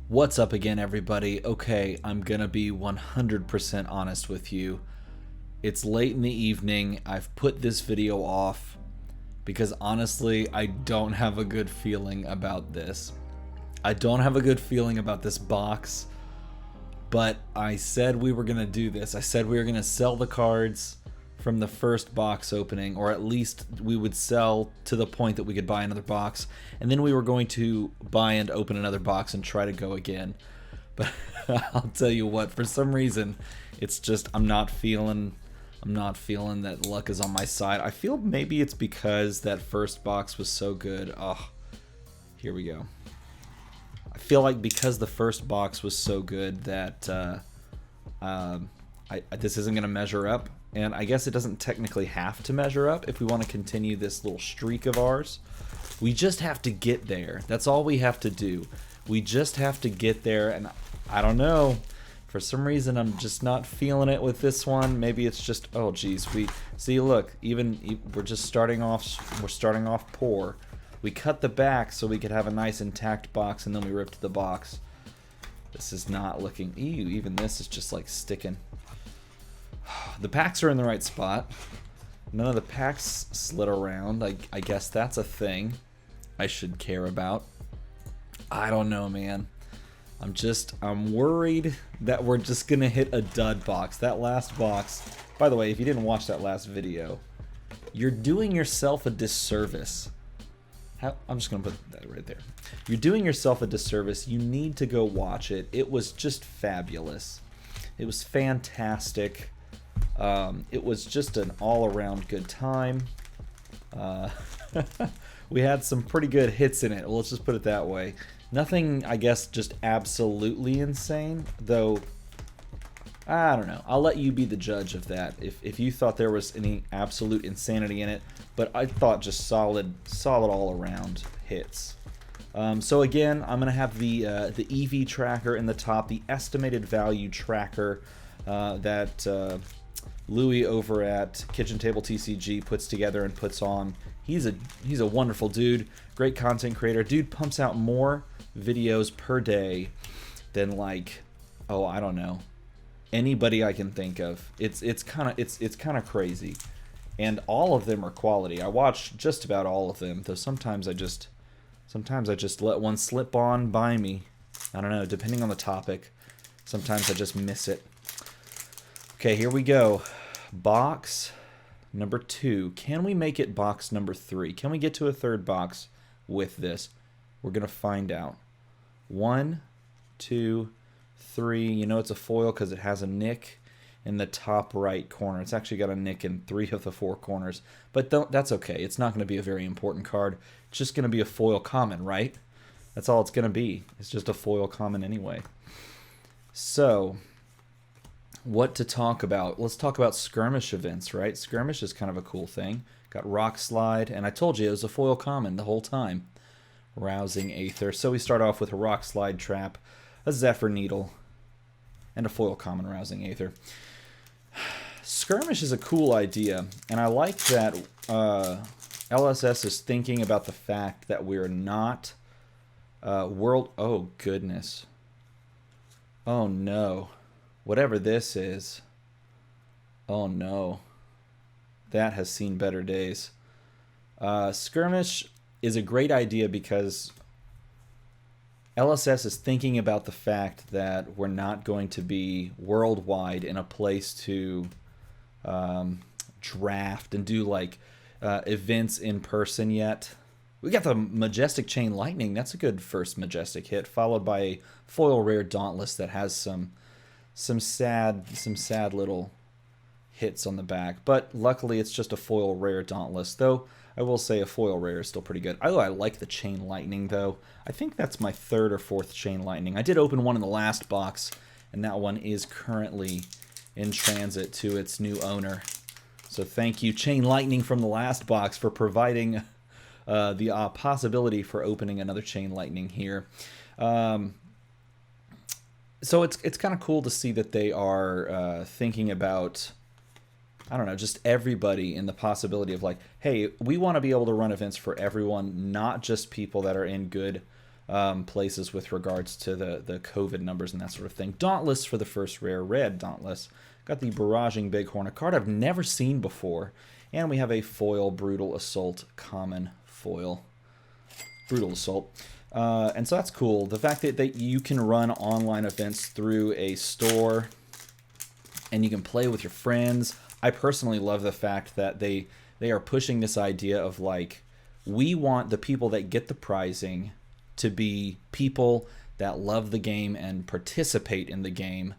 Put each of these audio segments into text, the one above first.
What's up again, everybody? Okay, I'm gonna be 100% honest with you. It's late in the evening. I've put this video off because honestly, I don't have a good feeling about this. I don't have a good feeling about this box, but I said we were gonna do this. I said we were gonna sell the cards from the first box opening, or at least we would sell to the point that we could buy another box, and then we were going to buy and open another box and try to go again. But I'll tell you what, for some reason, it's just I'm not feeling that luck is on my side. I feel maybe it's because that first box was so good. Oh, here we go. I feel like because the first box was so good that this isn't going to measure up. And I guess it doesn't technically have to measure up if we want to continue this little streak of ours. We just have to get there. That's all we have to do. We just have to get there, and I don't know. For some reason, I'm just not feeling it with this one. Maybe it's just, oh geez, we see. Look, even we're just starting off. We're starting off poor. We cut the back so we could have a nice intact box, and then we ripped the box. This is not looking. Ew, even this is just like sticking. The packs are in the right spot. None of the packs slid around. I guess that's a thing I should care about. I don't know, man. I'm worried that we're just gonna hit a dud box. That last box, by the way, if you didn't watch that last video, you're doing yourself a disservice. I'm just gonna put that right there. You're doing yourself a disservice. You need to go watch it. It was just fabulous. It was fantastic. It was just an all-around good time. We had some pretty good hits in it. Well, let's just put it that way. Nothing, I guess, just absolutely insane, though. I don't know. I'll let you be the judge of that. If you thought there was any absolute insanity in it, but I thought just solid all-around hits. So again, I'm gonna have the EV tracker in the top, the estimated value tracker that Louis over at Kitchen Table TCG puts together and puts on. He's a wonderful dude, great content creator. Dude pumps out more videos per day than, like, oh, I don't know, anybody I can think of. It's kind of crazy, and all of them are quality. I watch just about all of them, though sometimes I just let one slip on by me. I don't know, depending on the topic. Sometimes I just miss it. Okay, here we go. Box number 2. Can we make it box number 3? Can we get to a third box with this? We're going to find out. 1, 2, 3. You know it's a foil because it has a nick in the top right corner. It's actually got a nick in 3 of the 4 corners. But that's okay. It's not going to be a very important card. It's just going to be a foil common, right? That's all it's going to be. It's just a foil common anyway. So what to talk about? Let's talk about skirmish events, right? Skirmish is kind of a cool thing. Got Rock Slide, and I told you it was a foil common the whole time. Rousing Aether. So we start off with a Rock Slide Trap, a Zephyr Needle, and a foil common Rousing Aether. Skirmish is a cool idea, and I like that LSS is thinking about the fact that we're not world... Oh, goodness. Oh, no. Whatever this is, oh no, that has seen better days. Skirmish is a great idea because LSS is thinking about the fact that we're not going to be worldwide in a place to draft and do like events in person yet. We got the Majestic Chain Lightning. That's a good first Majestic hit, followed by a foil rare Dauntless that has some sad little hits on the back, but luckily it's just a foil rare Dauntless, though I will say a foil rare is still pretty good. I like the Chain Lightning, though. I think that's my 3rd or 4th Chain Lightning. I did open one in the last box, and that one is currently in transit to its new owner. So thank you, Chain Lightning from the last box, for providing the possibility for opening another Chain Lightning here. So it's kind of cool to see that they are thinking about, I don't know, just everybody in the possibility of like, hey, we want to be able to run events for everyone, not just people that are in good places with regards to the COVID numbers and that sort of thing. Dauntless for the first rare, red Dauntless. Got the Barraging Bighorn, a card I've never seen before. And we have a foil Brutal Assault, common foil. Brutal Assault. And so that's cool. The fact that you can run online events through a store and you can play with your friends. I personally love the fact that they are pushing this idea of like, we want the people that get the prizing to be people that love the game and participate in the game.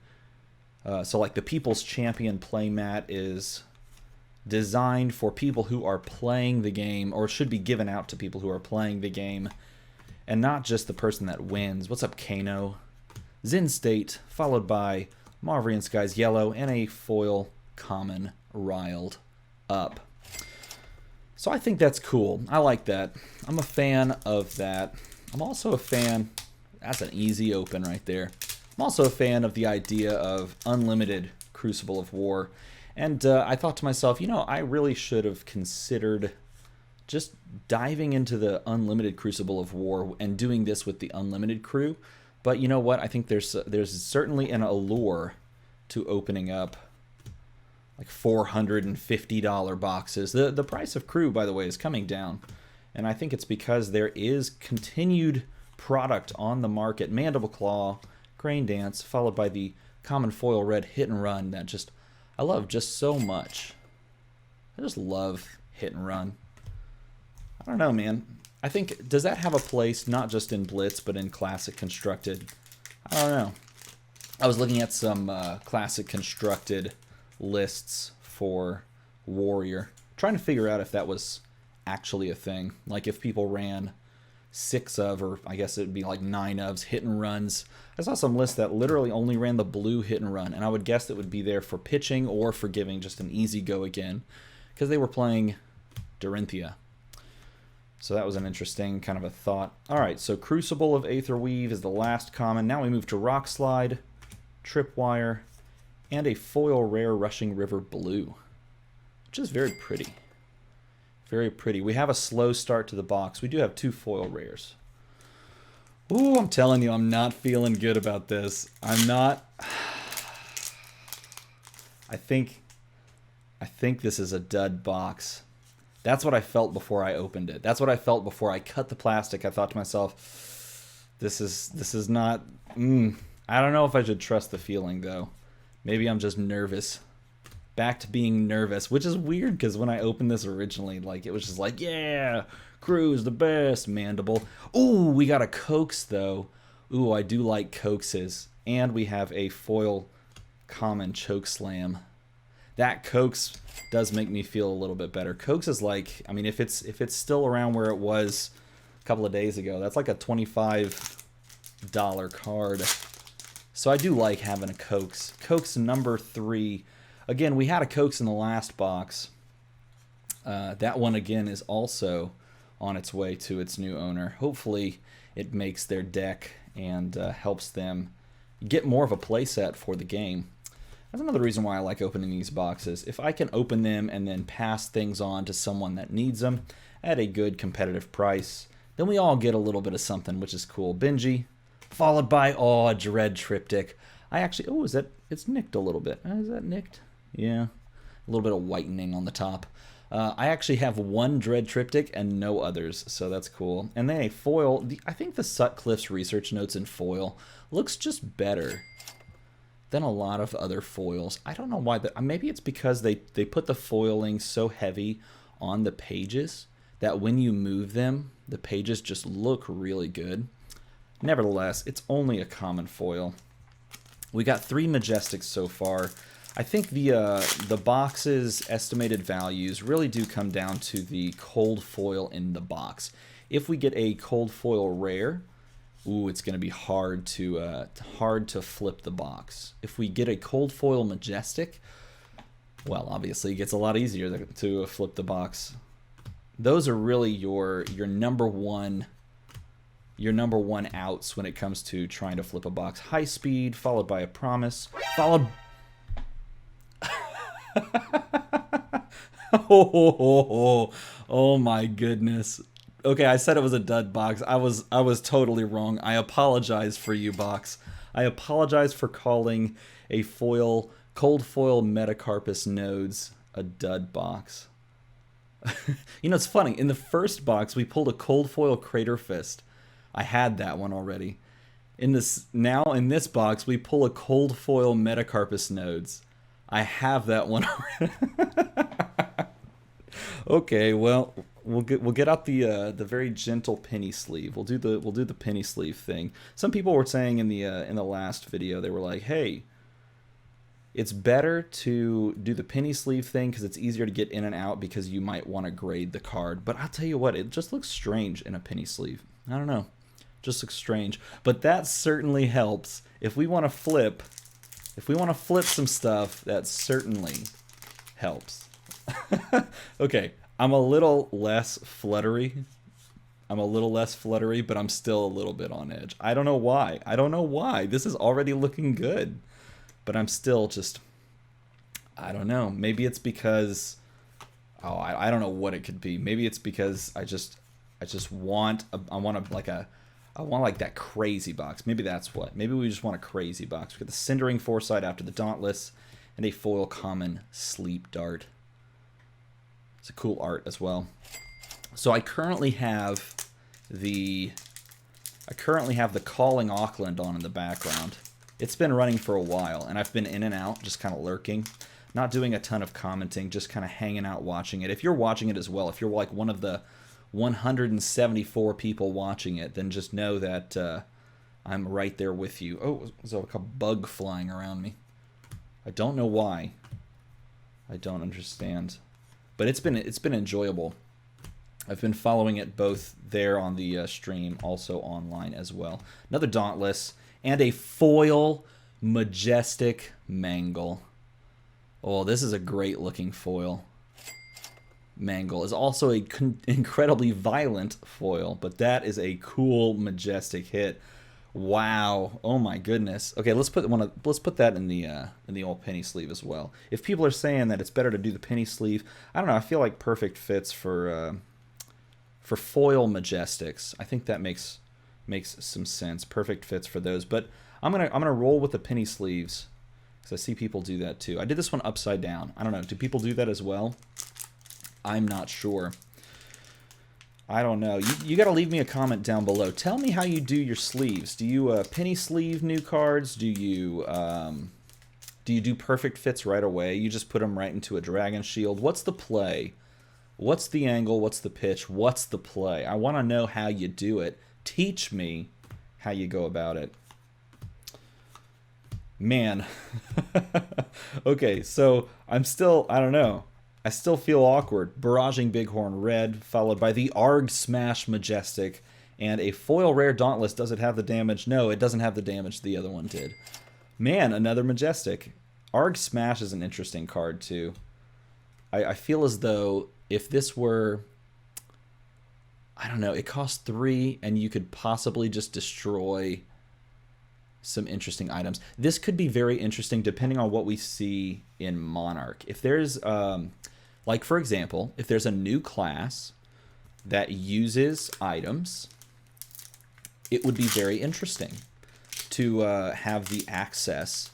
So like the People's Champion playmat is designed for people who are playing the game, or should be given out to people who are playing the game, and not just the person that wins. What's up, Kano? Zen State, followed by Marvrian Skies Yellow, and a foil common Riled Up. So I think that's cool. I like that. I'm a fan of that. I'm also a fan, that's an easy open right there. I'm also a fan of the idea of unlimited Crucible of War. And I thought to myself, you know, I really should have considered just diving into the unlimited Crucible of War and doing this with the unlimited crew. But you know what? I think there's certainly an allure to opening up like $450 boxes. The price of crew, by the way, is coming down. And I think it's because there is continued product on the market. Mandible Claw, Crane Dance, followed by the common foil red Hit and Run that just I love just so much. I just love Hit and Run. I don't know, man. I think, does that have a place not just in Blitz, but in Classic Constructed? I don't know. I was looking at some Classic Constructed lists for Warrior, trying to figure out if that was actually a thing. Like if people ran 6 of, or I guess it'd be like 9 ofs, Hit and Runs. I saw some lists that literally only ran the blue Hit and Run, and I would guess it would be there for pitching or for giving just an easy go again, because they were playing Dorinthia. So that was an interesting kind of a thought. All right, so Crucible of Aetherweave is the last common. Now we move to Rock Slide, Tripwire, and a foil rare Rushing River Blue, which is very pretty. Very pretty. We have a slow start to the box. We do have 2 foil rares. Ooh, I'm telling you, I'm not feeling good about this. I'm not. I think this is a dud box. That's what I felt before I opened it. That's what I felt before I cut the plastic. I thought to myself, this is not. I don't know if I should trust the feeling though. Maybe I'm just nervous. Back to being nervous, which is weird because when I opened this originally, like it was just like, yeah, Crew's the best, Mandible. Ooh, we got a Coax though. Ooh, I do like Coaxes. And we have a foil common Chokeslam. That Coax does make me feel a little bit better. Coax is like, I mean, if it's still around where it was a couple of days ago, that's like a $25 card. So I do like having a Coax. Coax number 3. Again, we had a Coax in the last box. That one, again, is also on its way to its new owner. Hopefully, it makes their deck and helps them get more of a playset for the game. That's another reason why I like opening these boxes. If I can open them and then pass things on to someone that needs them at a good competitive price, then we all get a little bit of something, which is cool. Benji, followed by, a Dread Triptych. I actually, it's nicked a little bit. Is that nicked? Yeah, a little bit of whitening on the top. I actually have 1 Dread Triptych and no others, so that's cool. And then a foil. I think the Sutcliffe's research notes in foil looks just better than a lot of other foils. I don't know why. Maybe it's because they put the foiling so heavy on the pages that when you move them, the pages just look really good. Nevertheless, it's only a common foil. We got 3 Majestics so far. I think the box's estimated values really do come down to the cold foil in the box. If we get a cold foil rare, it's going to be hard to flip the box. If we get a cold foil Majestic, well, obviously it gets a lot easier to flip the box. Those are really your number one outs when it comes to trying to flip a box. High Speed, followed by a Promise, followed. Oh my goodness. Okay, I said it was a dud box. I was totally wrong. I apologize for you, box. I apologize for calling a cold foil Metacarpus nodes a dud box. You know, it's funny. In the first box, we pulled a cold foil Crater Fist. I had that one already. In this box, we pull a cold foil Metacarpus nodes. I have that one already. Okay, well, we'll get out the very gentle penny sleeve. We'll do the penny sleeve thing. Some people were saying in the last video, they were like, "Hey, it's better to do the penny sleeve thing because it's easier to get in and out because you might want to grade the card." But I'll tell you what, it just looks strange in a penny sleeve. I don't know, just looks strange. But that certainly helps if we want to flip. If we want to flip some stuff, that certainly helps. Okay, I'm a little less fluttery. But I'm still a little bit on edge. I don't know why. This is already looking good. But I'm still just, I don't know. Maybe it's because, I don't know what it could be. Maybe it's because I want like that crazy box. Maybe that's what. Maybe we just want a crazy box. We got the Cindering Foresight after the Dauntless and a foil common Sleep Dart. It's a cool art as well. So I currently have the Calling Auckland on in the background. It's been running for a while, and I've been in and out, just kind of lurking. Not doing a ton of commenting, just kind of hanging out watching it. If you're watching it as well, if you're like one of the 174 people watching it, then just know that I'm right there with you. Oh, there's like a bug flying around me. I don't know why. I don't understand. But it's been enjoyable. I've been following it both there on the stream, also online as well. Another Dauntless, and a foil Majestic Mangle. Oh, this is a great looking foil. Mangle is also a incredibly violent foil, but that is a cool Majestic hit. Wow! Oh my goodness. Okay, let's put that in the old penny sleeve as well. If people are saying that it's better to do the penny sleeve, I don't know. I feel like perfect fits for foil Majestics. I think that makes some sense. Perfect fits for those. But I'm gonna roll with the penny sleeves because I see people do that too. I did this one upside down. I don't know. Do people do that as well? I'm not sure. I don't know. You got to leave me a comment down below. Tell me how you do your sleeves. Do you penny sleeve new cards? Do you do perfect fits right away? You just put them right into a dragon shield. What's the play? What's the angle? What's the pitch? What's the play? I want to know how you do it. Teach me how you go about it. Man. Okay, so I don't know. I still feel awkward. Barraging Bighorn Red, followed by the Arg Smash Majestic, and a foil rare Dauntless. Does it have the damage? No, it doesn't have the damage the other one did. Man, another Majestic. Arg Smash is an interesting card, too. I feel as though if this were, I don't know, it costs 3, and you could possibly just destroy some interesting items. This could be very interesting depending on what we see in Monarch. If there's, like for example, if there's a new class that uses items, it would be very interesting to have the access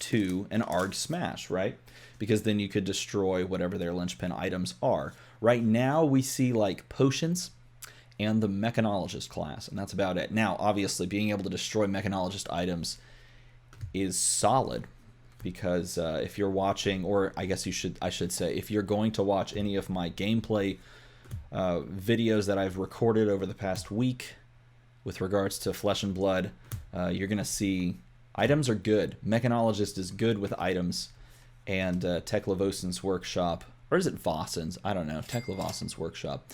to an Arg Smash, right? Because then you could destroy whatever their linchpin items are. Right now we see like potions and the Mechanologist class, and that's about it. Now, obviously, being able to destroy Mechanologist items is solid, because if you're watching, or I guess I should say, if you're going to watch any of my gameplay videos that I've recorded over the past week with regards to Flesh and Blood, you're going to see items are good. Mechanologist is good with items, and Teklevosen's Workshop, or is it Vosen's? I don't know. Teklevosen's Workshop.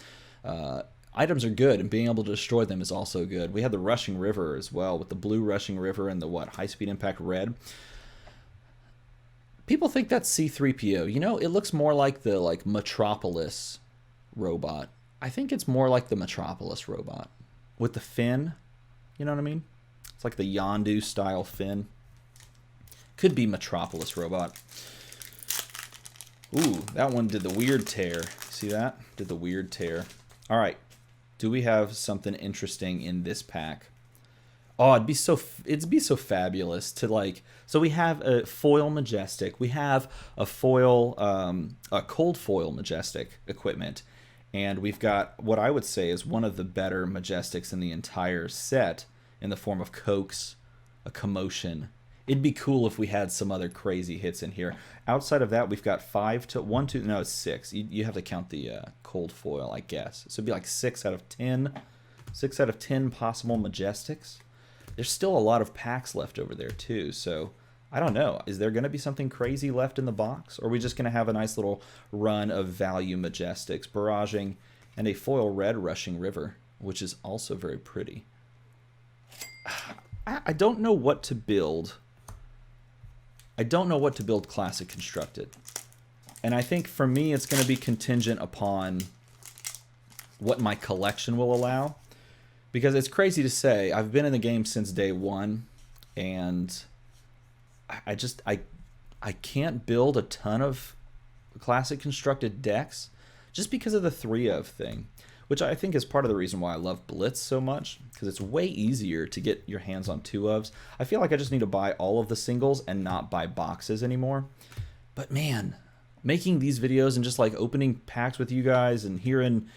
Items are good, and being able to destroy them is also good. We have the Rushing River as well, with the blue Rushing River and the High-Speed Impact red. People think that's C-3PO. You know, it looks more like the Metropolis robot. I think it's more like the Metropolis robot with the fin. You know what I mean? It's like the Yondu style fin. Could be Metropolis robot. Ooh, that one did the weird tear. See that? Did the weird tear. All right. Do we have something interesting in this pack? Oh, it'd be so fabulous to like. So we have a foil majestic. We have a foil, a cold foil majestic equipment, and we've got what I would say is one of the better majestics in the entire set in the form of Coax, a Commotion. It'd be cool if we had some other crazy hits in here. Outside of that, we've got 5 to 1, 2. No, it's 6. You have to count the cold foil, I guess. So it'd be like 6 out of 10. 6 out of 10 possible majestics. There's still a lot of packs left over there too. So I don't know. Is there going to be something crazy left in the box, or are we just going to have a nice little run of value majestics, barraging, and a foil red rushing river, which is also very pretty. I don't know what to build. I don't know what to build Classic Constructed. And I think for me it's going to be contingent upon what my collection will allow. Because it's crazy to say, I've been in the game since day one, and I can't build a ton of Classic Constructed decks just because of the 3-of thing. Which I think is part of the reason why I love Blitz so much, because it's way easier to get your hands on 2-ofs. I feel like I just need to buy all of the singles and not buy boxes anymore. But man, making these videos and just like opening packs with you guys and hearing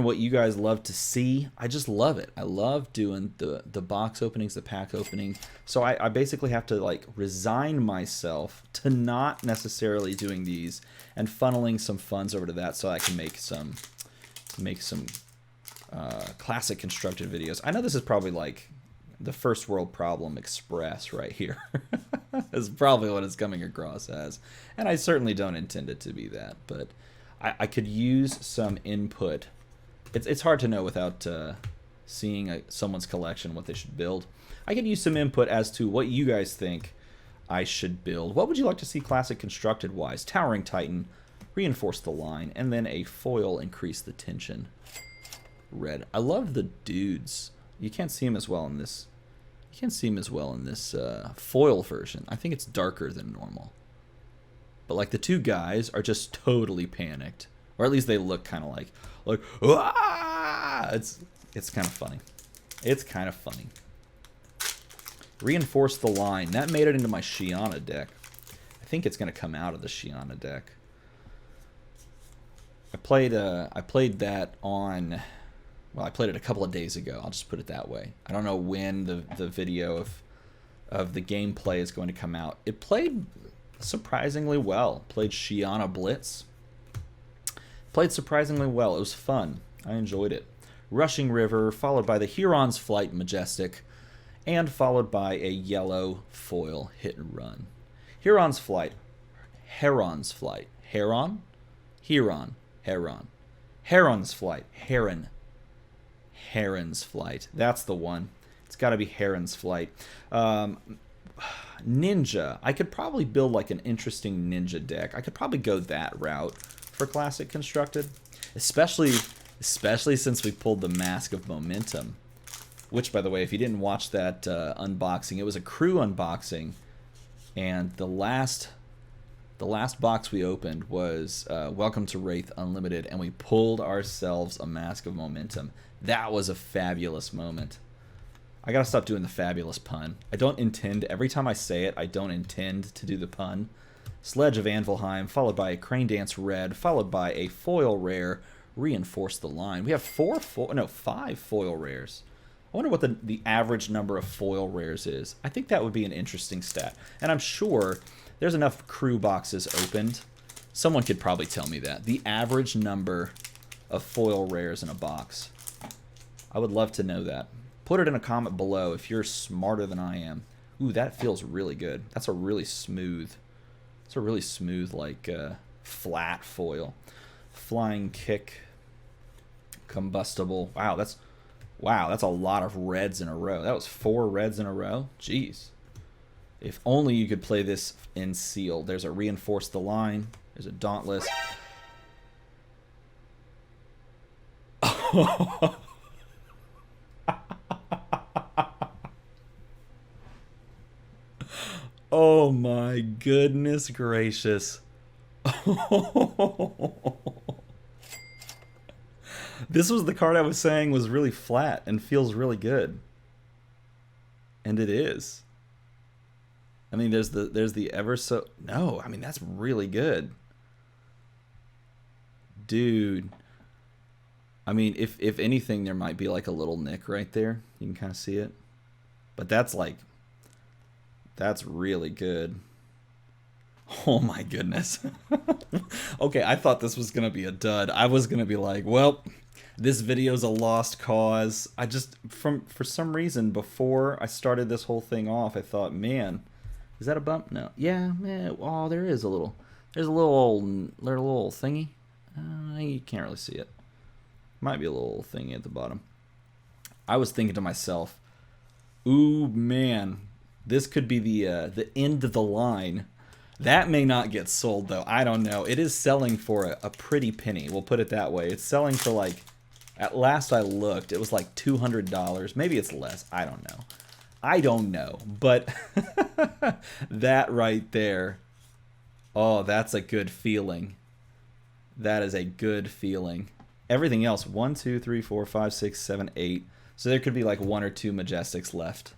what you guys love to see, I just love it. I love doing the box openings, the pack opening. So I basically have to like resign myself to not necessarily doing these and funneling some funds over to that so I can make some Classic Constructed videos. I know this is probably like the first world problem express right here. Is probably what it's coming across as, and I certainly don't intend it to be that, but I could use some input. It's hard to know without seeing someone's collection what they should build. I could use some input as to what you guys think I should build. What would you like to see Classic Constructed wise? Towering Titan, reinforce the line, and then a foil, increase the tension. Red. I love the dudes. You can't see him as well in this. You can't see him as well in this foil version. I think it's darker than normal. But like the two guys are just totally panicked, or at least they look kind of like ah! It's kind of funny. It's kind of funny. Reinforce the line. That made it into my Shiana deck. I think it's going to come out of the Shiana deck. I played that on, well, I played it a couple of days ago. I'll just put it that way. I don't know when the video of the gameplay is going to come out. It played surprisingly well. Played Shiana Blitz. Played surprisingly well. It was fun. I enjoyed it. Rushing River, followed by the Huron's Flight Majestic, and followed by a yellow foil hit and run. Huron's Flight. Heron's Flight. Heron? Huron. Heron. Heron's Flight. Heron. Heron's Flight. That's the one. It's got to be Heron's Flight. Ninja. I could probably build like an interesting ninja deck. I could probably go that route for Classic Constructed, especially since we pulled the Mask of Momentum, which, by the way, if you didn't watch that unboxing, it was a crew unboxing, and the last box we opened was Welcome to Wraith Unlimited, and we pulled ourselves a Mask of Momentum. That was a fabulous moment. I gotta stop doing the fabulous pun. I don't intend, every time I say it, I don't intend to do the pun. Sledge of Anvilheim, followed by a Crane Dance Red, followed by a foil rare, reinforce the line. We have 5 foil rares. I wonder what the average number of foil rares is. I think that would be an interesting stat. And I'm sure there's enough crew boxes opened. Someone could probably tell me that. The average number of foil rares in a box. I would love to know that. Put it in a comment below if you're smarter than I am. Ooh, that feels really good. That's a really smooth, like flat foil. Flying Kick, Combustible. Wow, that's a lot of reds in a row. That was 4 reds in a row. Jeez. If only you could play this in sealed. There's a Reinforce the Line. There's a Dauntless. Oh my goodness gracious. This was the card I was saying was really flat and feels really good. And it is. I mean, there's the ever so... No, I mean, that's really good. Dude. I mean, if anything, there might be like a little nick right there. You can kind of see it. But that's like... That's really good. Oh my goodness. Okay, I thought this was going to be a dud. I was going to be like, well, this video's a lost cause. I just, for some reason, before I started this whole thing off, I thought, man, is that a bump? No. Yeah, man. Oh, there is a little. There's a little thingy. You can't really see it. Might be a little thingy at the bottom. I was thinking to myself, ooh, man, this could be the end of the line. That may not get sold, though. I don't know. It is selling for a pretty penny. We'll put it that way. It's selling for like, at last I looked, it was like $200. Maybe it's less. I don't know. I don't know. But that right there, oh, that's a good feeling. That is a good feeling. Everything else, 1, 2, 3, 4, 5, 6, 7, 8. So there could be like 1 or 2 Majestics left.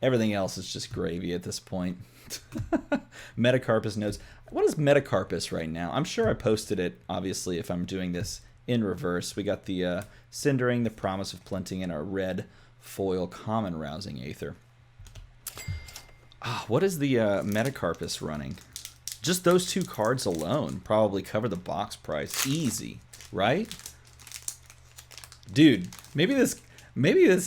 Everything else is just gravy at this point. Metacarpus nodes. What is Metacarpus right now? I'm sure I posted it, obviously, if I'm doing this in reverse. We got the Cindering, the Promise of Plenty, and our red foil common Rousing Aether. What is the Metacarpus running? Just those 2 cards alone probably cover the box price. Easy, right? Dude, maybe this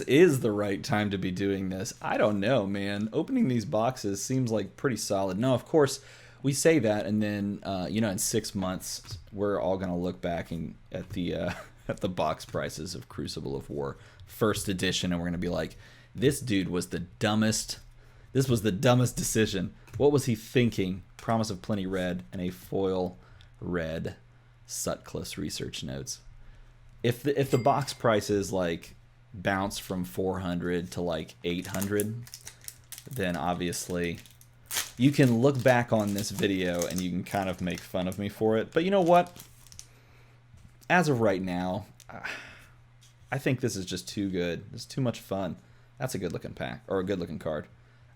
is the right time to be doing this. I don't know, man. Opening these boxes seems like pretty solid. No, of course, we say that, and then in 6 months, we're all gonna look back at the box prices of Crucible of War first edition, and we're gonna be like, this dude was the dumbest. This was the dumbest decision. What was he thinking? Promise of Plenty red and a foil red Sutcliffe's research notes. If the box price is like bounce from 400 to like 800, then obviously you can look back on this video and you can kind of make fun of me for it. But you know what? As of right now, I think this is just too good. It's too much fun. That's a good looking pack, or a good looking card.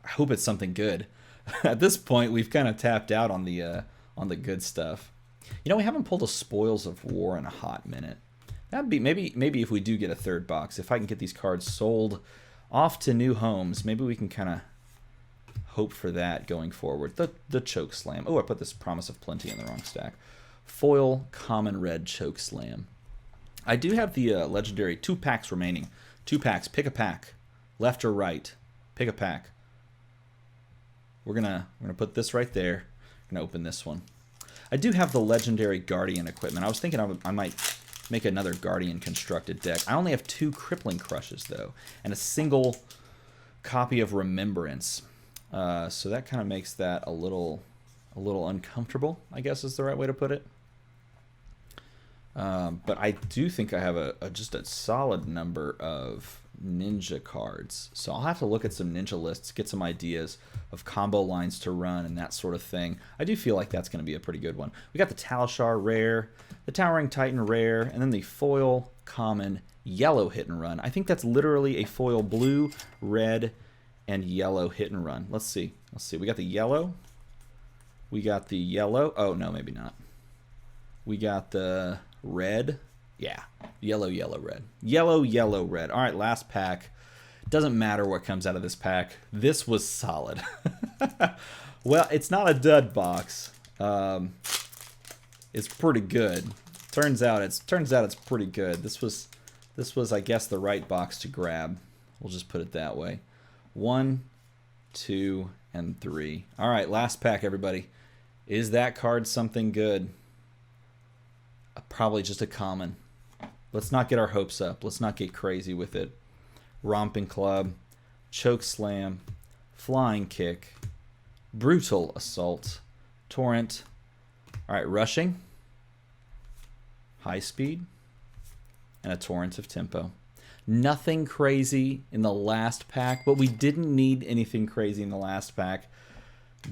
I hope it's something good. At this point, we've kind of tapped out on the good stuff. You know, we haven't pulled a Spoils of War in a hot minute. That'd be maybe if we do get a 3rd box, if I can get these cards sold off to new homes, maybe we can kind of hope for that going forward. The Choke Slam. Oh, I put this Promise of Plenty in the wrong stack. Foil common red Choke Slam. I do have the legendary 2 packs remaining. 2 packs. Pick a pack, left or right. Pick a pack. We're gonna put this right there. I'm gonna open this one. I do have the legendary Guardian equipment. I was thinking I might make another Guardian constructed deck. I only have 2 Crippling Crushes, though, and a single copy of Remembrance. So that kind of makes that a little uncomfortable, I guess is the right way to put it. But I do think I have just a solid number of Ninja cards. So I'll have to look at some Ninja lists, get some ideas of combo lines to run and that sort of thing. I do feel like that's going to be a pretty good one. We got the Talishar rare, the Towering Titan rare, and then the foil common yellow hit and run. I think that's literally a foil blue, red, and yellow hit and run. Let's see. We got the yellow. We got the yellow. Oh, no, maybe not. We got the red. Yeah, yellow, red. Yellow, red. All right, last pack. Doesn't matter what comes out of this pack. This was solid. Well, it's not a dud box. It's pretty good. Turns out it's pretty good. This was, I guess, the right box to grab. We'll just put it that way. 1, 2, and 3. All right, last pack, everybody. Is that card something good? Probably just a common. Let's not get our hopes up. Let's not get crazy with it. Romping Club, Choke Slam, Flying Kick, Brutal Assault, Torrent. All right, Rushing, High Speed, and a Torrent of Tempo. Nothing crazy in the last pack, but we didn't need anything crazy in the last pack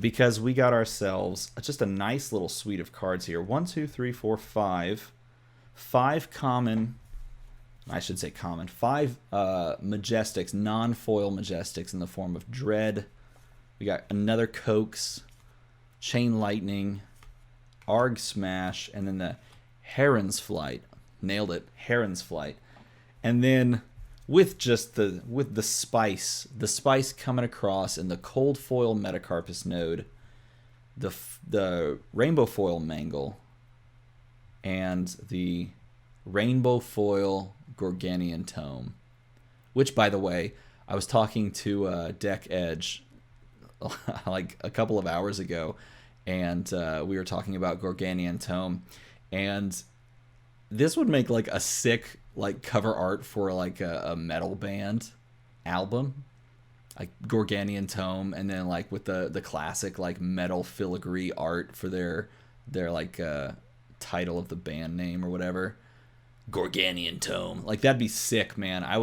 because we got ourselves just a nice little suite of cards here. 1, 2, 3, 4, 5. 5 common I should say common. 5 Majestics, non-foil Majestics in the form of Dread. We got another Coax, Chain Lightning, Arg Smash, and then the Heron's Flight. Nailed it, Heron's Flight. And then with just the spice coming across in the cold foil Metacarpus node, the rainbow foil Mangle, and the rainbow foil Gorganian Tome. Which, by the way, I was talking to Deck Edge like a couple of hours ago, and we were talking about Gorganian Tome, and this would make like a sick like cover art for like a metal band album, like Gorganian Tome, and then like with the classic like metal filigree art for their like title of the band name or whatever. Gorganian Tome, like that'd be sick, man. I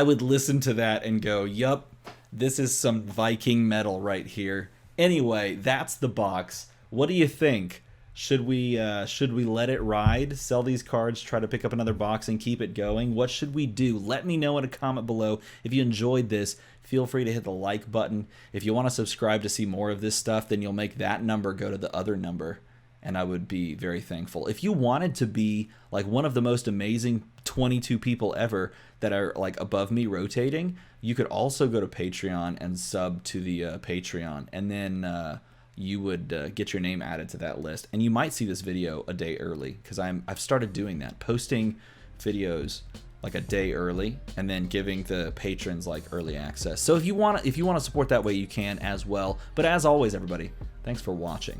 would listen to that and go, yup, this is some Viking metal right here. Anyway, that's the box. What do you think? Should we let it ride, sell these cards, try to pick up another box and keep it going? What should we do? Let me know in a comment below. If you enjoyed this, feel free to hit the like button. If you want to subscribe to see more of this stuff, then you'll make that number go to the other number, and I would be very thankful. If you wanted to be like one of the most amazing 22 people ever that are like above me rotating, you could also go to Patreon and sub to the Patreon, and then you would get your name added to that list, and you might see this video a day early, because I've started doing that, posting videos like a day early and then giving the patrons like early access. So if you want to support that way, you can as well. But as always, everybody, thanks for watching.